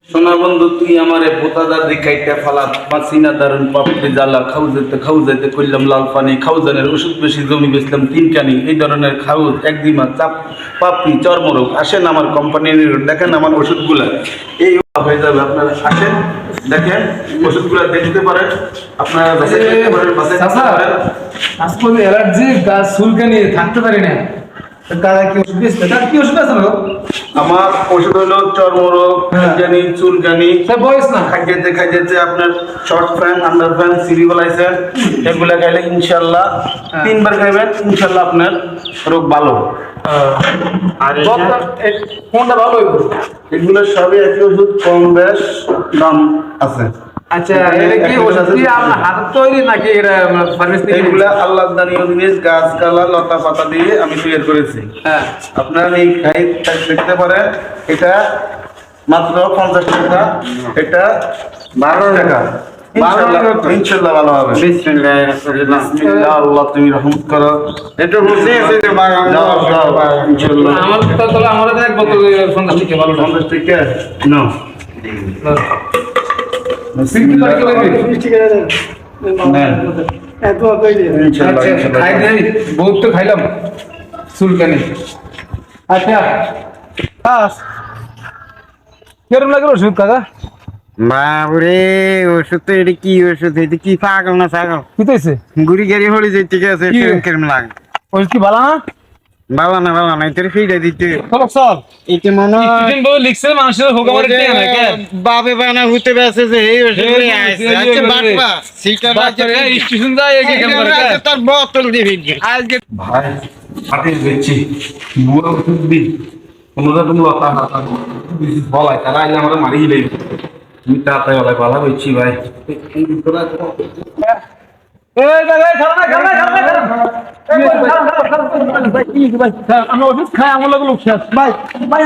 সোনা বন্ধু তুই আমারে পোতাদার দিকাইটা ফালাত পাসিনা দারুন পাপড়ি জ্বালা খাউ যাইতে করলাম লাল পানি খাউজানের ওষুধ বেশি জমি বেচলাম তিন কানি এই ধরনের খাউজ একদিমা চাপ পাপড়ি চর্মরোগ আসেন আমার কোম্পানির দেখেন আমার ওষুধগুলা এই হয়ে যাবে আপনারা আসেন দেখেন ওষুধগুলা দেখতে পারেন আপনারা বাসায় দেখতে পারেন বাসায় দেখতে পারেন। আজকাল অ্যালার্জি গাছ চুলকানি থাকতে পারি না। দাদা কি ওষুধ দিয়েছে? দাদা কি ওষুধ আছে না? আমার ওষুধ হলো চর্মরোগ খাইজানি চুলকানি সে বয়স না খাইতে খাইতে আপনার শর্ট ফ্যান আন্ডার ফ্যান সিরিবলাইজার এগুলা খাইলে ইনশাল্লাহ 3 বার খাইবেন ইনশাল্লাহ আপনার রোগ ভালো। আর কোনটা ভালো হইব? এগুলো সবই একই ওষুধ কম বেশ দাম আছে। আচ্ছা এটা কি ওষুধ কি আপনার হাতের তৈরি নাকি এটা ফার্মেসি থেকে? এগুলা আল্লাহ দানীয় জিনিস গাছ গালা লতা পাতা দিয়ে আমি তৈরি করেছি। হ্যাঁ আপনারা এই খাই দেখতে পারেন এটা মাত্র 50 টাকা, এটা 12 টাকা। ইনশাআল্লাহ ভালো হবে। বিসমিল্লাহ আল্লাহ তুমি রহমত করো। এটা বুঝে আছে যে বাগান যাও ইনশাআল্লাহ। আমার তাহলে আমার এক বোতল 50 টাকা ভালো 50 টাকা নো সিঙ্গি করে নেন। ইনশাআল্লাহ আচ্ছা খাই দেই বহুত তো খাইলাম চুলকানি। আচ্ছা পাস কেরম লাগে ওষুধ কাকা? বাবরে ওষুধ তো এটা কি ওষুধ এটা কি পাগল না ছাগল কি হইছে? গুড়ি গাড়ি হলে যে ঠিক আছে কি? কেরম লাগে ওষুধ কি ভালো না? বাবা না এটার ফিডা দিতে চলো চল এটা মনে হয় স্টুডেন্ট বলে লিখছে মানুষের হোক আমার টিয়া না কে বাবে বানা হতে বেসে যে এই ওষুধ নিয়ে আসছে আচ্ছা বাটপা সিটা বাচ্চারা স্টেশন যায় কি কেন করে তার বোতল দিবি আজকে ভাই পাটি বেচছি বুয়া ওষুধ দি কোনটা তুমি লতা হাতা বলাই তারা আইলে আমরা মারি দিলে তুমি তাড়াতাড়ি বলাই ভালো হইছি ভাই এই দাদা খানা আমরা ওষুধ খাই আমার লোক লোক ভাই ভাই